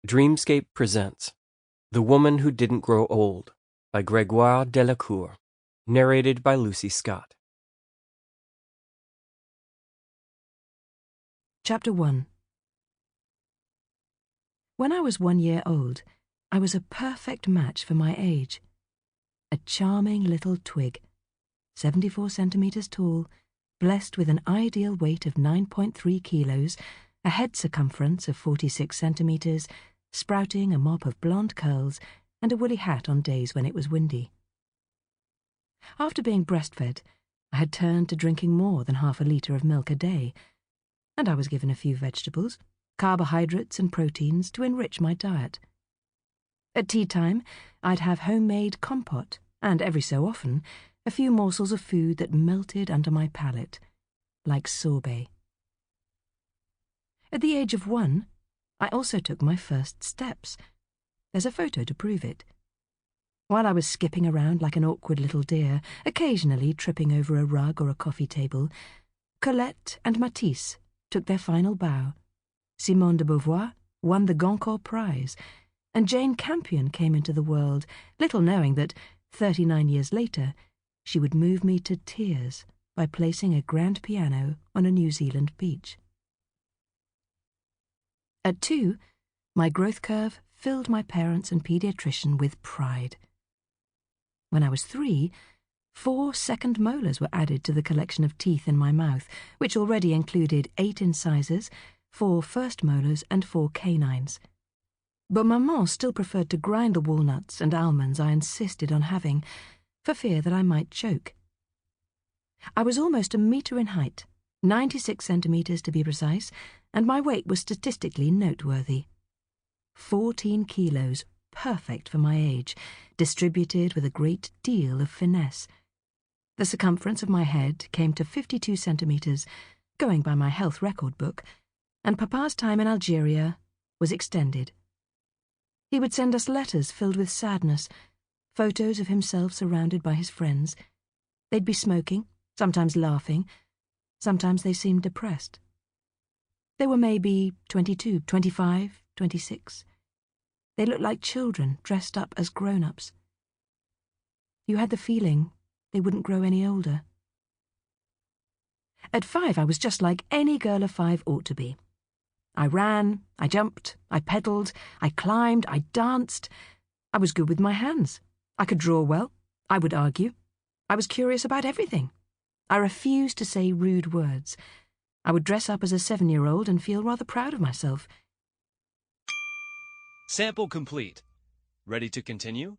Dreamscape presents The Woman Who Didn't Grow Old by Grégoire Delacourt, narrated by Lucy Scott. Chapter 1. When I was 1 year old, I was a perfect match for my age. A charming little twig, 74 centimeters tall, blessed with an ideal weight of 9.3 kilos, a head circumference of 46 centimeters, sprouting a mop of blonde curls, and a woolly hat on days when it was windy. After being breastfed, I had turned to drinking more than half a litre of milk a day, and I was given a few vegetables, carbohydrates and proteins to enrich my diet. At tea time, I'd have homemade compote, and every so often, a few morsels of food that melted under my palate, like sorbet. At the age of 1, I also took my first steps. There's a photo to prove it. While I was skipping around like an awkward little deer, occasionally tripping over a rug or a coffee table, Colette and Matisse took their final bow. Simone de Beauvoir won the Goncourt Prize, and Jane Campion came into the world, little knowing that, 39 years later, she would move me to tears by placing a grand piano on a New Zealand beach. At 2, my growth curve filled my parents and paediatrician with pride. When I was 3, 4 second molars were added to the collection of teeth in my mouth, which already included 8 incisors, 4 first molars, and 4 canines. But Maman still preferred to grind the walnuts and almonds I insisted on having, for fear that I might choke. I was almost a metre in height, 96 centimetres to be precise, and my weight was statistically noteworthy. 14 kilos, perfect for my age, distributed with a great deal of finesse. The circumference of my head came to 52 centimetres, going by my health record book, and Papa's time in Algeria was extended. He would send us letters filled with sadness, photos of himself surrounded by his friends. They'd be smoking, sometimes laughing, sometimes they seemed depressed. They were maybe 22, 25, 26. They looked like children dressed up as grown-ups. You had the feeling they wouldn't grow any older. At 5, I was just like any girl of 5 ought to be. I ran, I jumped, I pedalled, I climbed, I danced. I was good with my hands. I could draw well. I would argue. I was curious about everything. I refused to say rude words. I would dress up as a 7-year-old and feel rather proud of myself. Sample complete. Ready to continue?